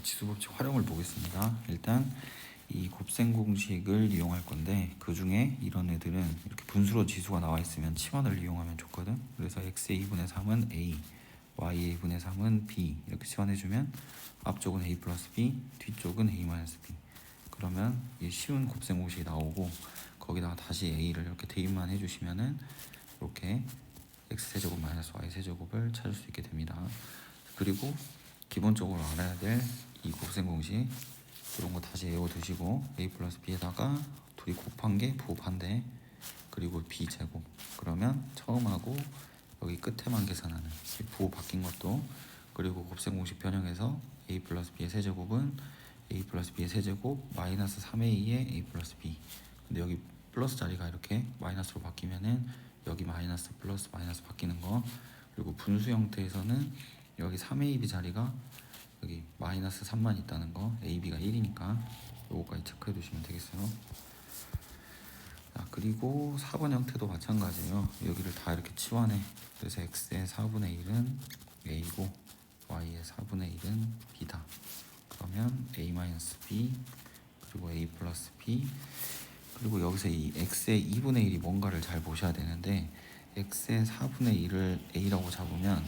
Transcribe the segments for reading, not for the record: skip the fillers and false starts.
지수법칙 활용을 보겠습니다. 일단 이 곱셈 공식을 이용할 건데 그 중에 이런 애들은 이렇게 분수로 지수가 나와 있으면 치환을 이용하면 좋거든. 그래서 x의 2분의 3은 a, y의 2분의 3은 b 이렇게 치환해주면 앞쪽은 a 플러스 b, 뒤쪽은 a 마이너스 b. 그러면 이 쉬운 곱셈 공식이 나오고 거기다가 다시 a를 이렇게 대입만 해주시면은 이렇게 x세제곱 마이너스 y세제곱을 찾을 수 있게 됩니다. 그리고 기본적으로 알아야 될 이 곱셈 공식 이런 거 다시 외워두시고 a 플러스 b에다가 둘이 곱한 게 부호반대 그리고 b 제곱 그러면 처음하고 여기 끝에만 계산하는 부호 바뀐 것도 그리고 곱셈 공식 변형해서 a 플러스 b의 세제곱은 a 플러스 b의 세제곱 마이너스 3a의 a 플러스 b. 근데 여기 플러스 자리가 이렇게 마이너스로 바뀌면은 여기 마이너스 플러스 마이너스 바뀌는 거. 그리고 분수 형태에서는 여기 3ab 자리가 여기 마이너스 3만 있다는 거. ab가 1이니까 요거까지 체크해 두시면 되겠어요. 자, 그리고 4번 형태도 마찬가지예요. 여기를 다 이렇게 치환해. 그래서 x의 4분의 1은 a고 y의 4분의 1은 b다. 그러면 a-b 그리고 a 플러스 b 그리고 여기서 이 x의 2분의 1이 뭔가를 잘 보셔야 되는데 x의 4분의 1을 a라고 잡으면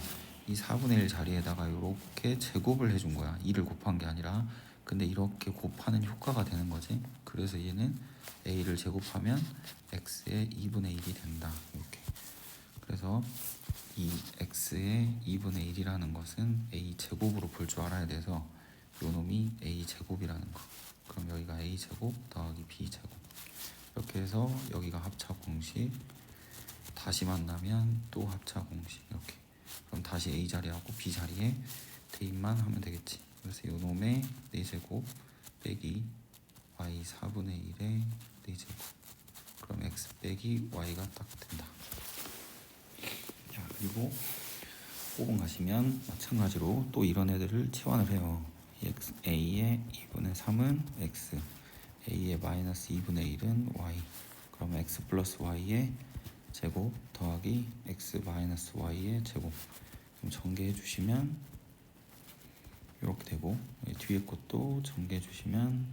이 4분의 1 자리에다가 이렇게 제곱을 해준 거야. 2를 곱한 게 아니라. 근데 이렇게 곱하는 효과가 되는 거지. 그래서 얘는 a를 제곱하면 x의 2분의 1이 된다. 이렇게. 그래서 이 x의 2분의 1이라는 것은 a 제곱으로 볼 줄 알아야 돼서 요 놈이 a 제곱이라는 거. 그럼 여기가 a 제곱 더하기 b 제곱. 이렇게 해서 여기가 합차 공식. 다시 만나면 또 합차 공식. 이렇게. 그럼 다시 a 자리하고 b 자리에 대입만 하면 되겠지. 그래서 요 놈의 4제곱 빼기 y 4분의 1의 4제곱. 그럼 x 빼기 y가 딱 된다. 자, 그리고 5번 가시면 마찬가지로 또 이런 애들을 치환을 해요. a의 2분의 3은 x, a의 마이너스 2분의 1은 y. 그러면 x 플러스 y의 제곱 더하기 x 마이너스 y의 제곱. 그럼 전개해 주시면 이렇게 되고 뒤에 것도 전개해 주시면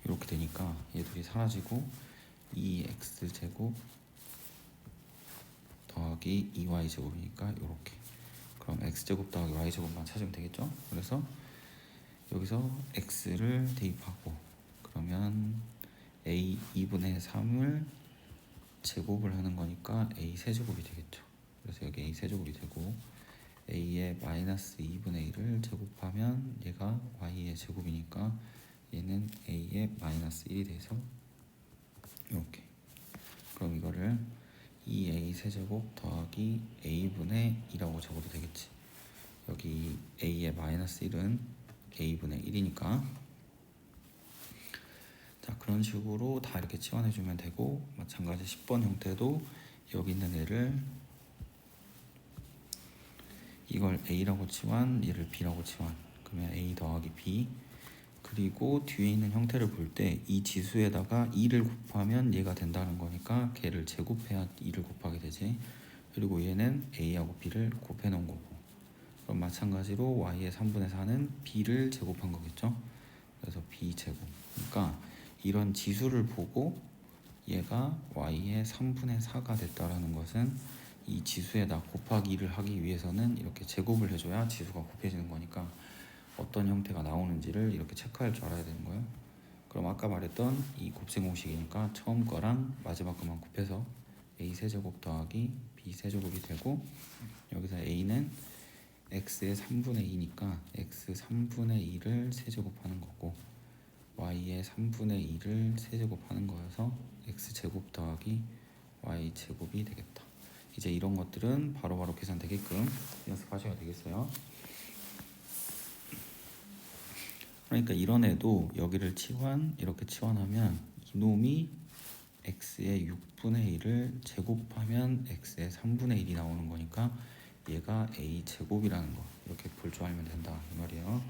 이렇게 되니까 얘들이 사라지고 2x 제곱 더하기 2y 제곱이니까 이렇게. 그럼 x 제곱 더하기 y 제곱만 찾으면 되겠죠? 그래서 여기서 x를 대입하고 그러면 a 2분의 3을 제곱을 하는 거니까 a 세제곱이 되겠죠. 그래서 여기 a 세제곱이 되고 a의 마이너스 2분의 1을 제곱하면 얘가 y의 제곱이니까 얘는 a의 마이너스 1이 돼서 이렇게. 그럼 이거를 2a 세제곱 더하기 a분의 2라고 적어도 되겠지. 여기 a의 마이너스 1은 a분의 1이니까 자, 그런 식으로 다 이렇게 치환해주면 되고 마찬가지 10번 형태도 여기 있는 애를 이걸 a라고 치환, 얘를 b라고 치환. 그러면 a 더하기 b. 그리고 뒤에 있는 형태를 볼 때 이 지수에다가 2를 곱하면 얘가 된다는 거니까 걔를 제곱해야 2를 곱하게 되지. 그리고 얘는 a하고 b를 곱해 놓은 거고. 그럼 마찬가지로 y의 3분의 4는 b를 제곱한 거겠죠. 그래서 b 제곱. 그러니까 이런 지수를 보고 얘가 y의 3분의 4가 됐다라는 것은 이 지수에다 곱하기 2를 하기 위해서는 이렇게 제곱을 해줘야 지수가 곱해지는 거니까 어떤 형태가 나오는지를 이렇게 체크할 줄 알아야 되는 거예요. 그럼 아까 말했던 이 곱셈 공식이니까 처음 거랑 마지막 거만 곱해서 a 세제곱 더하기 b 세제곱이 되고 여기서 a는 x의 3분의 2니까 x 3분의 2를 세제곱하는 거고 y의 3분의 2를 세제곱하는 거여서 x제곱 더하기 y제곱이 되겠다. 이제 이런 것들은 바로바로 계산되게끔 연습하셔야 되겠어요. 그러니까 이런 애도 여기를 치환 이렇게 치환하면 이놈이 x의 6분의 1을 제곱하면 x의 3분의 1이 나오는 거니까 얘가 a 제곱이라는 거 이렇게 볼 줄 알면 된다 이 말이에요.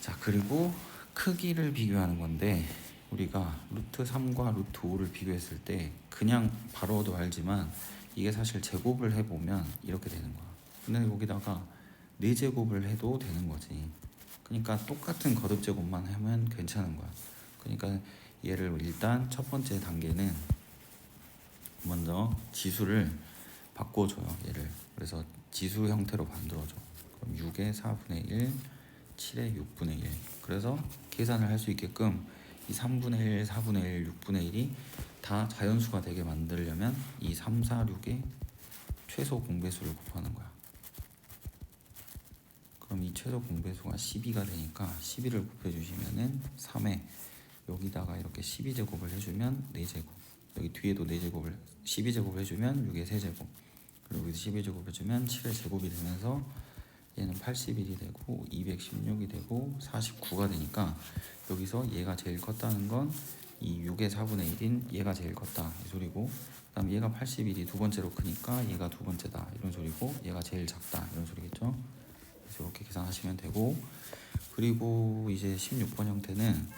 자, 그리고 크기를 비교하는 건데 우리가 루트 3과 루트 5를 비교했을 때 그냥 바로도 알지만 이게 사실 제곱을 해보면 이렇게 되는 거야. 근데 여기다가 4제곱을 해도 되는 거지. 그러니까 똑같은 거듭 제곱만 하면 괜찮은 거야. 그러니까 얘를 일단 첫 번째 단계는 먼저 지수를 바꿔줘요. 얘를. 그래서 지수 형태로 만들어줘. 그럼 6의 4분의 1, 7의 6분의 1. 그래서 계산을 할 수 있게끔 이 3분의 1, 4분의 1, 6분의 1이 다 자연수가 되게 만들려면 이 3, 4, 6의 최소 공배수를 곱하는 거야. 그럼 이 최소 공배수가 12가 되니까 12를 곱해주시면은 3에 여기다가 이렇게 12제곱을 해주면 4제곱, 여기 뒤에도 4제곱을 12제곱을 해주면 6의 3제곱, 그리고 여기서 12제곱 해주면 7의 제곱이 되면서 얘는 81이 되고 216이 되고 49가 되니까 여기서 얘가 제일 컸다는 건 이 6의 4분의 1인 얘가 제일 컸다 이 소리고, 그 다음 얘가 81이 두 번째로 크니까 얘가 두 번째다 이런 소리고, 얘가 제일 작다 이런 소리겠죠. 그래서 이렇게 계산하시면 되고, 그리고 이제 16번 형태는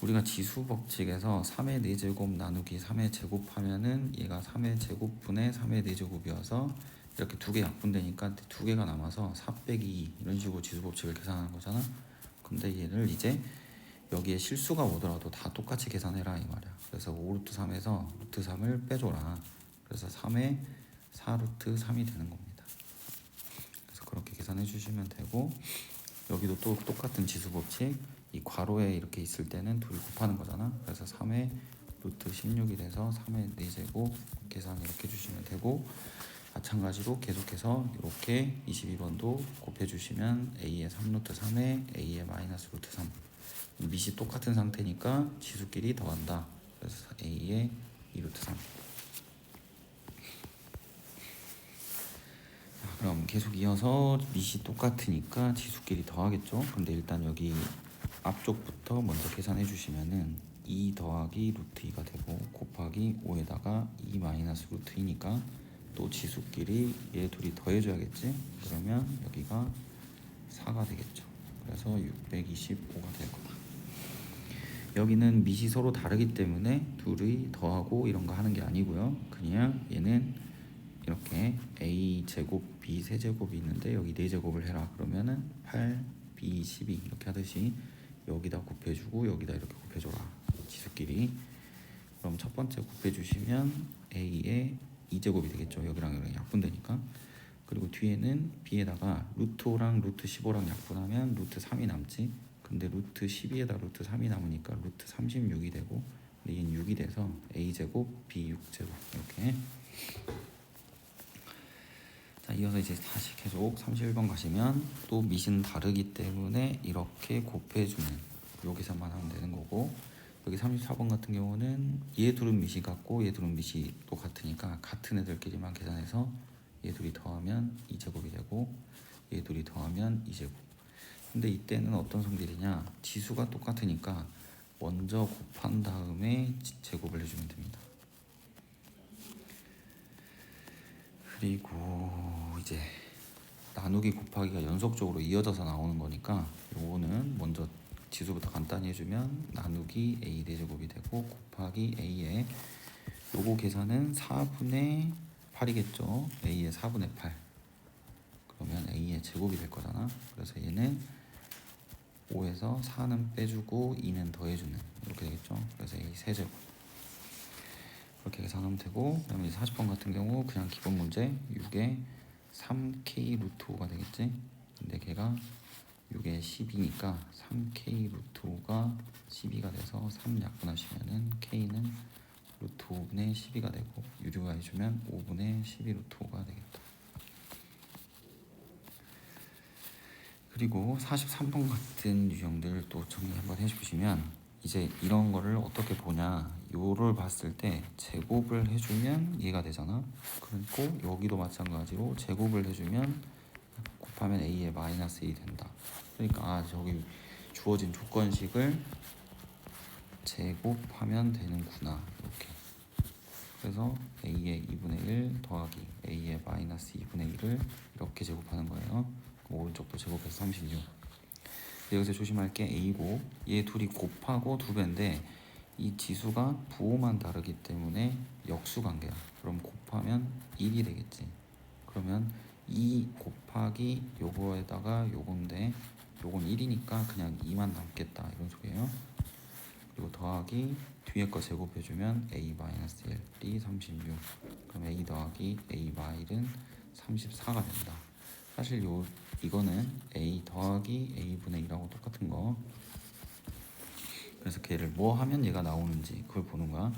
우리가 지수 법칙에서 3의 4제곱 나누기 3의 제곱하면은 얘가 3의 제곱분의 3의 4제곱이어서 이렇게 두 개 약분되니까 두 개가 남아서 4 빼기 2 이런 식으로 지수 법칙을 계산하는 거잖아. 근데 얘를 이제 여기에 실수가 오더라도 다 똑같이 계산해라 이 말이야. 그래서 5루트 3에서 루트 3을 빼줘라. 그래서 3의 4루트 3이 되는 겁니다. 그래서 그렇게 계산해 주시면 되고, 여기도 또 똑같은 지수 법칙, 이 괄호에 이렇게 있을 때는 둘이 곱하는 거잖아. 그래서 3의 루트 16이 돼서 3의 4제곱 계산 이렇게 해주시면 되고, 마찬가지로 계속해서 이렇게 22번도 곱해주시면 a의 3루트 3에 a의 마이너스 루트 3, 밑이 똑같은 상태니까 지수끼리 더한다. 그래서 a의 2루트 3. 그럼 계속 이어서 밑이 똑같으니까 지수끼리 더하겠죠. 근데 일단 여기 앞쪽부터 먼저 계산해 주시면은 2 더하기 루트 2가 되고 곱하기 5에다가 2 마이너스 루트 2니까 또 지수끼리 얘 둘이 더해줘야겠지. 그러면 여기가 4가 되겠죠. 그래서 625가 될 거다. 여기는 밑이 서로 다르기 때문에 둘이 더하고 이런 거 하는 게 아니고요. 그냥 얘는 이렇게 a 제곱 b 세제곱이 있는데 여기 4제곱을 해라 그러면은 8 b 12 이렇게 하듯이 여기다 곱해주고 여기다 이렇게 곱해줘라 지수끼리. 그럼 첫 번째 곱해주시면 a의 2제곱이 되겠죠. 여기랑 여기랑 약분되니까. 그리고 뒤에는 b에다가 루트 5랑 루트 15랑 약분하면 루트 3이 남지. 근데 루트 12에다 루트 3이 남으니까 루트 36이 되고, 근데 얘는 6이 돼서 a제곱 b 6제곱 이렇게. 자, 이어서 이제 다시 계속 31번 가시면 또 밑은 다르기 때문에 이렇게 곱해주는 요 계산만 하면 되는 거고, 여기 34번 같은 경우는 얘 둘은 밑이 같고 얘 둘은 밑이 또 같으니까 같은 애들끼리만 계산해서 얘 둘이 더하면 2제곱이 되고 얘 둘이 더하면 2제곱. 근데 이때는 어떤 성질이냐, 지수가 똑같으니까 먼저 곱한 다음에 제곱을 해주면 됩니다. 그리고 이제 나누기 곱하기가 연속적으로 이어져서 나오는 거니까 요거는 먼저 지수부터 간단히 해주면 나누기 a 4제곱이 되고 곱하기 a의 요거 계산은 4분의 8이겠죠. a의 4분의 8. 그러면 a의 제곱이 될 거잖아. 그래서 얘는 5에서 4는 빼주고 2는 더해주는 이렇게 되겠죠. 그래서 a 세제곱 그렇게 계산하면 되고, 그다음에 40번 같은 경우 그냥 기본 문제 6에 3k 루트 5가 되겠지. 근데 걔가 6에 12니까 3k 루트 5가 12가 돼서 3 약분하시면은 k는 루트 5분의 12가 되고 유료화 해주면 5분의 12 루트 5가 되겠다. 그리고 43번 같은 유형들 또 정리 한번 해주시면 이제 이런 거를 어떻게 보냐, 요를 봤을 때 제곱을 해주면 얘가 되잖아. 그리고 여기도 마찬가지로 제곱을 해주면 곱하면 a의 마이너스 1이 된다. 그러니까 저기 주어진 조건식을 제곱하면 되는구나 이렇게. 그래서 a의 2분의 1 더하기 a의 마이너스 2분의 1을 이렇게 제곱하는 거예요. 오른쪽도 제곱해서 36. 여기서 조심할 게 a고 얘 둘이 곱하고 2배인데 이 지수가 부호만 다르기 때문에 역수관계야. 그럼 곱하면 1이 되겠지. 그러면 2 곱하기 요거에다가 요건데 요건 1이니까 그냥 2만 남겠다 이런 소리예요. 그리고 더하기 뒤에 거 제곱해주면 a-1이 36. 그럼 a 더하기 a 마일은 34가 된다. 사실 이거는 a 더하기 a분의 2라고 똑같은 거. 그래서 걔를 뭐 하면 얘가 나오는지 그걸 보는 거야.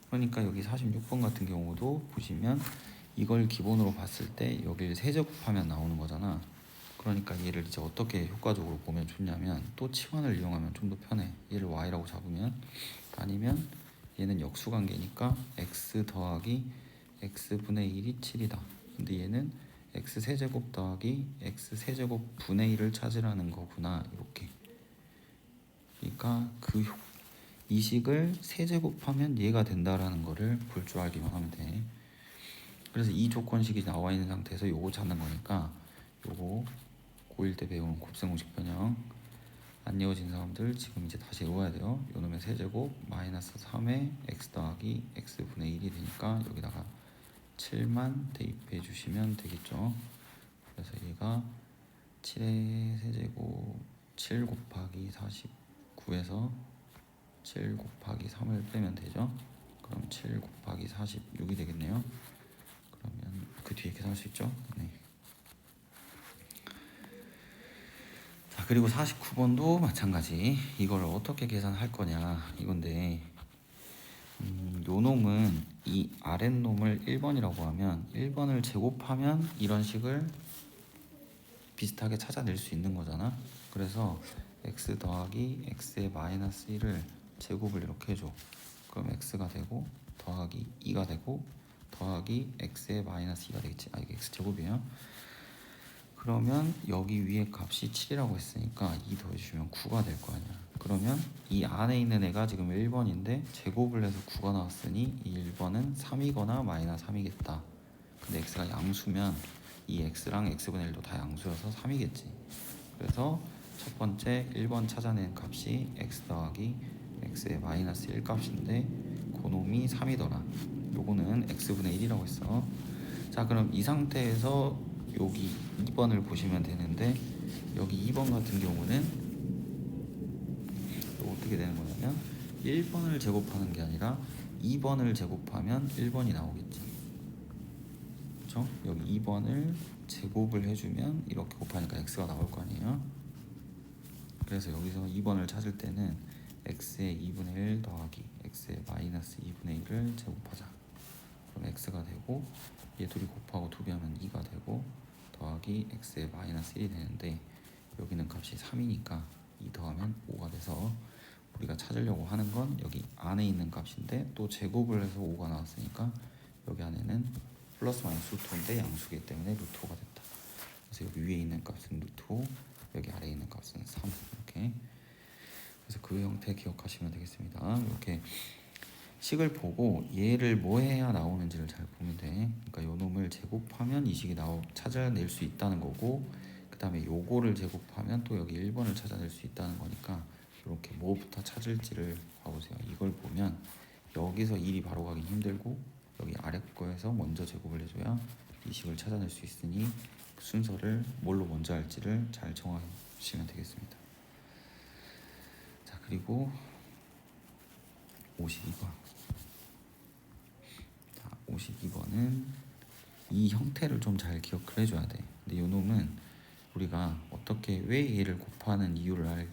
그러니까 여기 46번 같은 경우도 보시면 이걸 기본으로 봤을 때 여기를 세제곱하면 나오는 거잖아. 그러니까 얘를 이제 어떻게 효과적으로 보면 좋냐면 또 치환을 이용하면 좀 더 편해. 얘를 y라고 잡으면, 아니면 얘는 역수관계니까 x 더하기 x분의 1이 7이다. 근데 얘는 x 세제곱 더하기 x 세제곱 분의 1을 찾으라는 거구나. 이렇게. 그러니까 이 식을 세제곱하면 얘가 된다라는 거를 볼 줄 알기만 하면 돼. 그래서 이 조건식이 나와 있는 상태에서 요거 찾는 거니까 요거 고1 때 배운 곱셈공식 변형 안 외워진 사람들 지금 이제 다시 외워야 돼요. 요놈의 세제곱 마이너스 3의 x 더하기 x분의 1이 되니까 여기다가 7만 대입해 주시면 되겠죠. 그래서 얘가 7의 세제곱 7 곱하기 49에서 7 곱하기 3을 빼면 되죠. 그럼 7 곱하기 46이 되겠네요. 그러면 그 뒤에 계산할 수 있죠. 네. 자, 그리고 49번도 마찬가지. 이걸 어떻게 계산할 거냐 이건데, 요 놈은 이 아랫놈을 1번이라고 하면 1번을 제곱하면 이런 식을 비슷하게 찾아낼 수 있는 거잖아. 그래서 x 더하기 x의 마이너스 1을 제곱을 이렇게 해줘. 그럼 x가 되고 더하기 2가 되고 더하기 x의 마이너스 2가 되겠지. 이게 x 제곱이에요. 그러면 여기 위에 값이 7이라고 했으니까 2 더해주면 9가 될 거 아니야. 그러면 이 안에 있는 애가 지금 1번인데 제곱을 해서 9가 나왔으니 이 1번은 3이거나 마이너스 3이겠다. 근데 x가 양수면 이 x랑 x분의 1도 다 양수여서 3이겠지. 그래서 첫 번째 1번 찾아낸 값이 x 더하기 x의 마이너스 1 값인데 그놈이 3이더라. 요거는 x분의 1이라고 했어. 자, 그럼 이 상태에서 여기 2번을 보시면 되는데, 여기 2번 같은 경우는 어떻게 되는 거냐면 1번을 제곱하는 게 아니라 2번을 제곱하면 1번이 나오겠지. 그렇죠? 여기 2번을 제곱을 해주면 이렇게 곱하니까 x가 나올 거 아니에요. 그래서 여기서 2번을 찾을 때는 x의 2분의 1 더하기 x의 마이너스 2분의 1을 제곱하자. 그럼 x가 되고 얘 둘이 곱하고 2배 하면 2가 되고 더하기 x의 마이너스 1이 되는데, 여기는 값이 3이니까 2 더하면 5가 돼서 우리가 찾으려고 하는 건 여기 안에 있는 값인데 또 제곱을 해서 5가 나왔으니까 여기 안에는 플러스 마이너스 루트 5인데 양수기 때문에 루트 5가 됐다. 그래서 여기 위에 있는 값은 루트 5, 여기 아래에 있는 값은 3. 이렇게. 그래서 그 형태 기억하시면 되겠습니다. 이렇게 식을 보고 얘를 뭐 해야 나오는지를 잘 보면 돼. 그러니까 요 놈을 제곱하면 이 식이 찾아낼 수 있다는 거고, 그 다음에 요거를 제곱하면 또 여기 1번을 찾아낼 수 있다는 거니까 이렇게 뭐부터 찾을지를 봐보세요. 이걸 보면 여기서 1이 바로 가긴 힘들고 여기 아래 거에서 먼저 제곱을 해줘야 이 식을 찾아낼 수 있으니 그 순서를 뭘로 먼저 할지를 잘 정하시면 되겠습니다. 자, 그리고 52번. 52번은 이 형태를 좀 잘 기억을 해줘야 돼. 근데 요 놈은 우리가 어떻게 왜 얘를 곱하는 이유를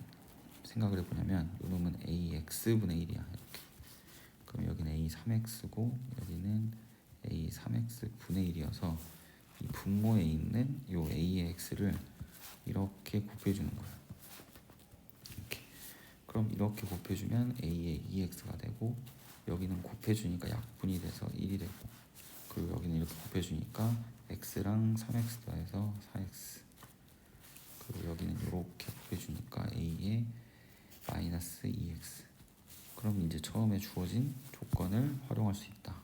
생각을 해보냐면, 요 놈은 ax분의 1이야. 이렇게. 그럼 여기는 a3x고 여기는 a3x분의 1이어서 이 분모에 있는 요 a의 x를 이렇게 곱해주는 거야. 이렇게. 그럼 이렇게 곱해주면 a의 2x가 되고, 여기는 곱해주니까 약분이 돼서 1이 되고, 그리고 여기는 이렇게 곱해주니까 x랑 3x 더해서 4x, 그리고 여기는 이렇게 곱해주니까 a의 마이너스 2x. 그럼 이제 처음에 주어진 조건을 활용할 수 있다.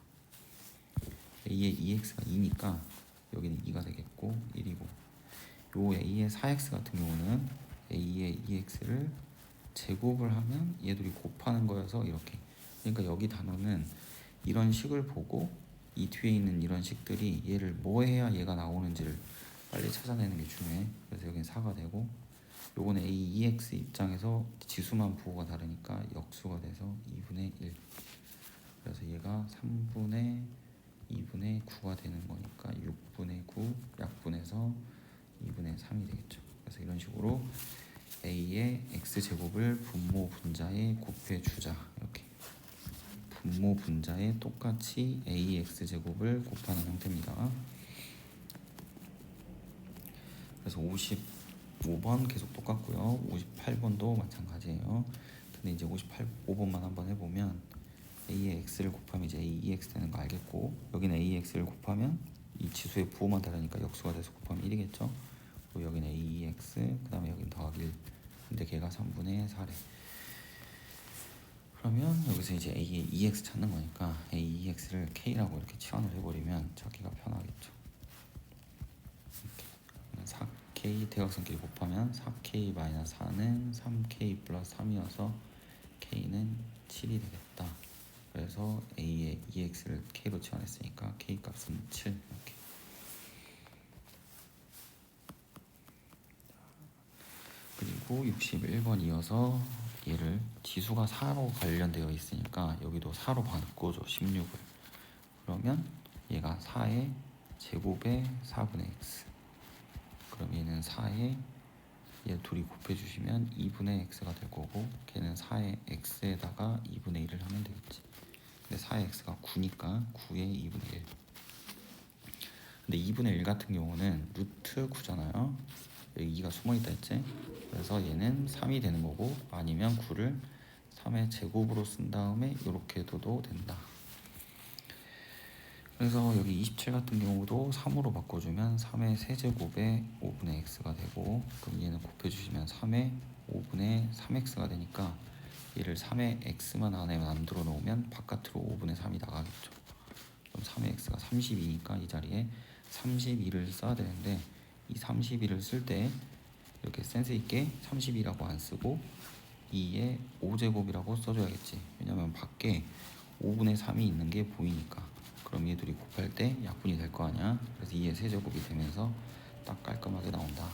a의 2x가 2니까 여기는 2가 되겠고 1이고, 요 a의 4x 같은 경우는 a의 2x를 제곱을 하면 얘들이 곱하는 거여서 이렇게. 그러니까 여기 단어는 이런 식을 보고 이 뒤에 있는 이런 식들이 얘를 뭐 해야 얘가 나오는지를 빨리 찾아내는 게 중요해. 그래서 여긴 4가 되고, 요거는 AEX 입장에서 지수만 부호가 다르니까 역수가 돼서 2분의 1. 그래서 얘가 3분의 2분의 9가 되는 거니까 6분의 9 약분해서 2분의 3이 되겠죠. 그래서 이런 식으로 A의 X제곱을 분모 분자에 곱해 주자. 이렇게 분모 분자에 똑같이 AX제곱을 곱하는 형태입니다. 그래서 55번 계속 똑같고요. 58번도 마찬가지예요. 근데 이제 5번만 한번 해보면 A의 X를 곱하면 이제 AEX 되는 거 알겠고, 여기는 AEX를 곱하면 이 지수의 부호만 다르니까 역수가 돼서 곱하면 1이겠죠. 그리고 여기는 AEX, 그 다음에 여기는 더하기 1. 근데 걔가 3분의 4래. 그러면 여기서 이제 A의 EX 찾는 거니까 AEX를 K라고 이렇게 치환을 해버리면 찾기가 편하겠죠. 이렇게 4K 대각선끼리 곱하면 4K-4는 3K 플러스 3이어서 K는 7이 되겠다. 그래서 A의 EX를 K로 치환했으니까 K 값은 7. 이렇게. 그리고 61번 이어서 얘를 지수가 4로 관련되어 있으니까 여기도 4로 바꿔줘. 16을. 그러면 얘가 4의 제곱의 4분의 x. 그럼 얘는 4의 얘 둘이 곱해주시면 2분의 x가 될 거고, 걔는 4의 x에다가 2분의 1을 하면 되겠지. 근데 4의 x가 9니까 9의 2분의 1. 근데 2분의 1 같은 경우는 루트 9잖아요. 여기 2가 숨어있다 했지. 그래서 얘는 3이 되는 거고, 아니면 9를 3의 제곱으로 쓴 다음에 이렇게 둬도 된다. 그래서 여기 27 같은 경우도 3으로 바꿔주면 3의 세제곱에 5분의 x가 되고, 그럼 얘는 곱해주시면 3의 5분의 3x가 되니까 얘를 3의 x만 안에 만들어 놓으면 바깥으로 5분의 3이 나가겠죠. 그럼 3의 x가 32니까 이 자리에 32를 써야 되는데, 이 32를 쓸 때 이렇게 센스 있게 32라고 안 쓰고 2의 5제곱이라고 써줘야겠지. 왜냐면 밖에 5분의 3이 있는 게 보이니까. 그럼 얘 둘이 곱할 때 약분이 될 거 아니야. 그래서 2의 세제곱이 되면서 딱 깔끔하게 나온다.